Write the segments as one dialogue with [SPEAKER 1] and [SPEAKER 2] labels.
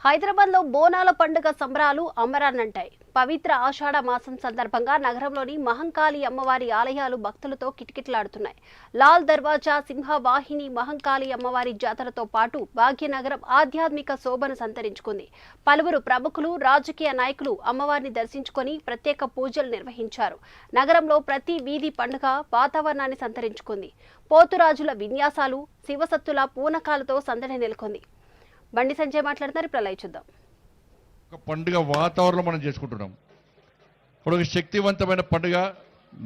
[SPEAKER 1] హైదరాబాద్ లో బోనాల పండుగ సంబరాలు అమరాన్నంటాయి. పవిత్ర ఆషాఢ మాసం సందర్భంగా నగరంలోని మహంకాళి అమ్మవారి ఆలయాలు భక్తులతో కిటకిటలాడుతున్నాయి. లాల్ దర్వాజా, సింహవాహిని, మహంకాళి అమ్మవారి జాతరతో పాటు భాగ్యనగరం ఆధ్యాత్మిక శోభను సంతరించుకుంది. పలువురు ప్రముఖులు, రాజకీయ నాయకులు అమ్మవారిని దర్శించుకొని ప్రత్యేక పూజలు నిర్వహించారు. నగరంలో ప్రతి వీధి పండుగ వాతావరణాన్ని సంతరించుకుంది. పోతురాజుల విన్యాసాలు, శివసత్తుల పూనకాలతో సందడి నెలకొంది. బండి సంజయ్ మాట్లాడుతున్నారు. ప్రళయ్ చూద్దాం.
[SPEAKER 2] ఒక పండుగ వాతావరణం మనం చేసుకుంటున్నాం. ఇప్పుడు ఒక శక్తివంతమైన పండుగ.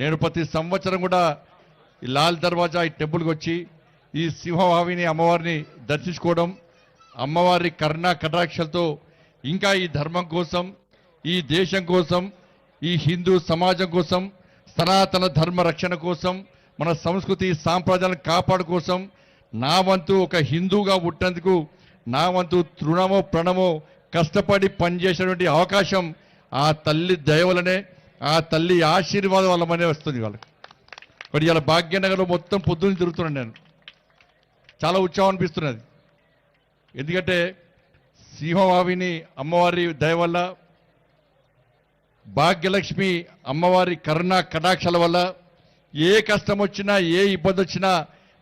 [SPEAKER 2] నేను ప్రతి సంవత్సరం కూడా ఈ లాల్ దర్వాజా ఈ టెంపుల్కి వచ్చి ఈ సింహవాహిని అమ్మవారిని దర్శించుకోవడం, అమ్మవారి కరుణా కటాక్షలతో ఇంకా ఈ ధర్మం కోసం, ఈ దేశం కోసం, ఈ హిందూ సమాజం కోసం, సనాతన ధర్మ రక్షణ కోసం, మన సంస్కృతి సాంప్రదాయాలను కాపాడు కోసం నా వంతు ఒక హిందూగా పుట్టేందుకు నా వంతు తృణమో ప్రణమో కష్టపడి పనిచేసేటువంటి అవకాశం ఆ తల్లి దయవలనే, ఆ తల్లి ఆశీర్వాదం వల్లనే వస్తుంది వాళ్ళకి. మరి ఇలా భాగ్యనగర్లో మొత్తం పొద్దున్న తిరుగుతున్నాను నేను. చాలా ఉత్సాహం అనిపిస్తున్నది. ఎందుకంటే సింహవాహిని అమ్మవారి దయ వల్ల, భాగ్యలక్ష్మి అమ్మవారి కరుణా కటాక్షల వల్ల ఏ కష్టం వచ్చినా, ఏ ఇబ్బంది వచ్చినా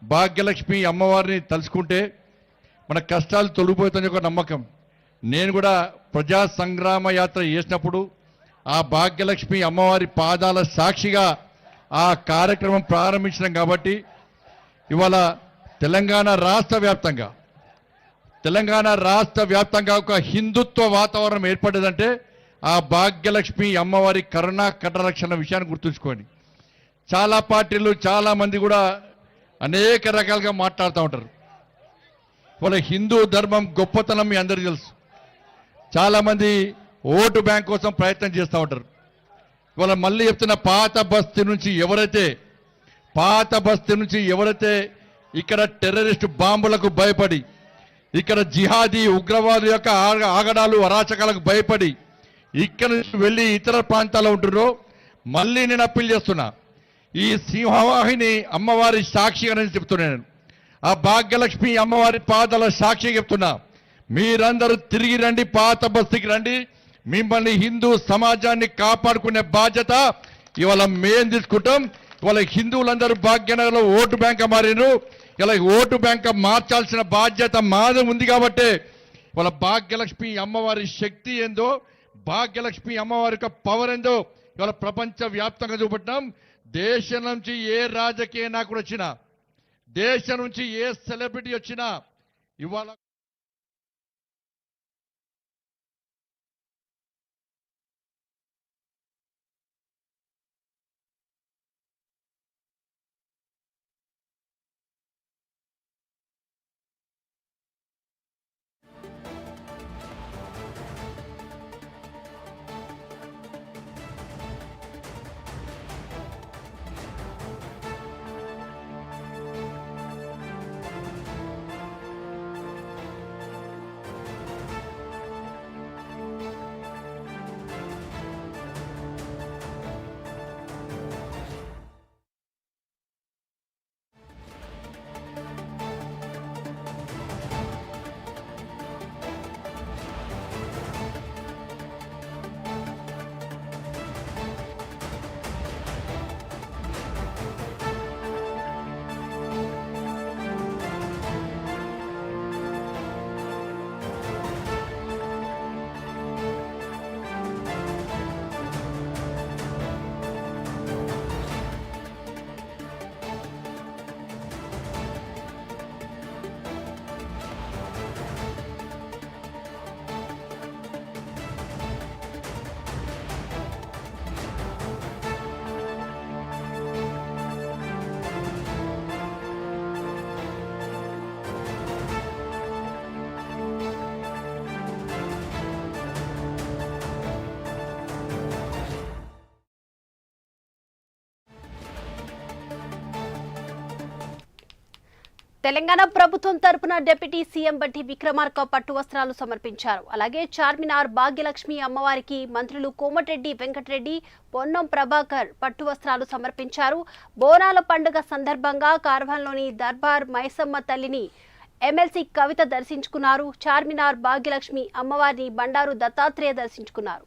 [SPEAKER 2] భాగ్యలక్ష్మి అమ్మవారిని తలుచుకుంటే మన కష్టాలు తొలగిపోతుందని ఒక నమ్మకం. నేను కూడా ప్రజా సంగ్రామ యాత్ర చేసినప్పుడు ఆ భాగ్యలక్ష్మి అమ్మవారి పాదాల సాక్షిగా ఆ కార్యక్రమం ప్రారంభించడం కాబట్టి ఇవాళ తెలంగాణ రాష్ట్ర వ్యాప్తంగా ఒక హిందుత్వ వాతావరణం ఏర్పడేదంటే ఆ భాగ్యలక్ష్మి అమ్మవారి కరుణా కటాక్షణ విషయాన్ని గుర్తుంచుకోండి. చాలా పార్టీలు, చాలా మంది కూడా అనేక రకాలుగా మాట్లాడుతూ ఉంటారు. వాళ్ళ హిందూ ధర్మం గొప్పతనం మీ అందరికీ తెలుసు. చాలామంది ఓటు బ్యాంక్ కోసం ప్రయత్నం చేస్తూ ఉంటారు. ఇవాళ మళ్ళీ చెప్తున్న పాత బస్తీ నుంచి ఎవరైతే ఇక్కడ టెర్రరిస్టు బాంబులకు భయపడి, ఇక్కడ జిహాదీ ఉగ్రవాదుల యొక్క ఆగడాలు అరాచకాలకు భయపడి ఇక్కడ నుంచి వెళ్ళి ఇతర ప్రాంతాల్లో ఉంటున్నారో మళ్ళీ నేను అప్పీల్ చేస్తున్నా. ఈ సింహవాహిని అమ్మవారి సాక్షిగా నేను చెప్తున్నాను, ఆ భాగ్యలక్ష్మి అమ్మవారి పాదాల సాక్షి చెప్తున్నా, మీరందరూ తిరిగి రండి, పాత బస్తీకి రండి. మిమ్మల్ని హిందూ సమాజాన్ని కాపాడుకునే బాధ్యత ఇవాళ మేం తీసుకుంటాం. ఇవాళ హిందువులందరూ భాగ్యనగర్లో ఓటు బ్యాంక్ మారినారు. ఇలా ఓటు బ్యాంక్ మార్చాల్సిన బాధ్యత మాది ఉంది. కాబట్టి ఇవాళ భాగ్యలక్ష్మి అమ్మవారి శక్తి ఏందో, భాగ్యలక్ష్మి అమ్మవారి యొక్క పవర్ ఏందో ఇవాళ ప్రపంచ వ్యాప్తంగా చూపెట్టినాం. దేశం నుంచి ఏ రాజకీయ నాయకుడు వచ్చినా, దేశం నుంచి ఏ సెలబ్రిటీ వచ్చినా ఇవాళ
[SPEAKER 1] తెలంగాణ ప్రభుత్వం తరపున డిప్యూటీ సీఎం బట్టి విక్రమార్క పట్టు వస్త్రాలు సమర్పించారు. అలాగే చార్మినార్ భాగ్యలక్ష్మి అమ్మవారికి మంత్రులు కోమటిరెడ్డి వెంకటరెడ్డి, పొన్నం ప్రభాకర్ పట్టు వస్త్రాలు సమర్పించారు. బోనాల పండుగ సందర్భంగా కార్వాన్లోని దర్బార్ మైసమ్మ తల్లిని ఎమ్మెల్సీ కవిత దర్శించుకున్నారు. చార్మినార్ భాగ్యలక్ష్మి అమ్మవారిని బండారు దత్తాత్రేయ దర్శించుకున్నారు.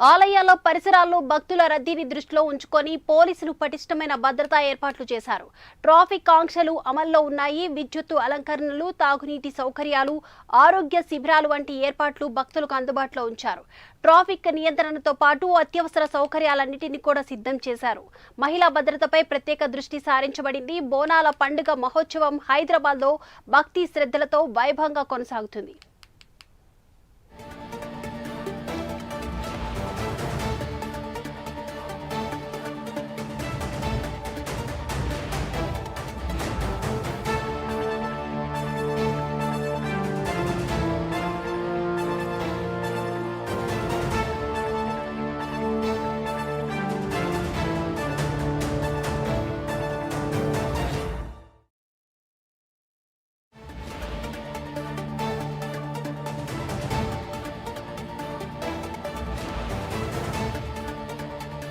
[SPEAKER 1] ఆలయాల పరిసరాల్లో భక్తుల రద్దీని దృష్టిలో ఉంచుకొని పోలీసులు పటిష్టమైన భద్రతా ఏర్పాట్లు చేశారు. ట్రాఫిక్ ఆంక్షలు అమల్లో ఉన్నాయి. విద్యుత్తు అలంకరణలు, తాగునీటి సౌకర్యాలు, ఆరోగ్య శిబిరాలు వంటి ఏర్పాట్లు భక్తులకు అందుబాటులో ఉంచారు. ట్రాఫిక్ నియంత్రణతో పాటు అత్యవసర సౌకర్యాలన్నింటినీ కూడా సిద్ధం చేశారు. మహిళా భద్రతపై ప్రత్యేక దృష్టి సారించబడింది. బోనాల పండుగ మహోత్సవం హైదరాబాద్లో భక్తి శ్రద్ధలతో వైభవంగా కొనసాగుతుంది.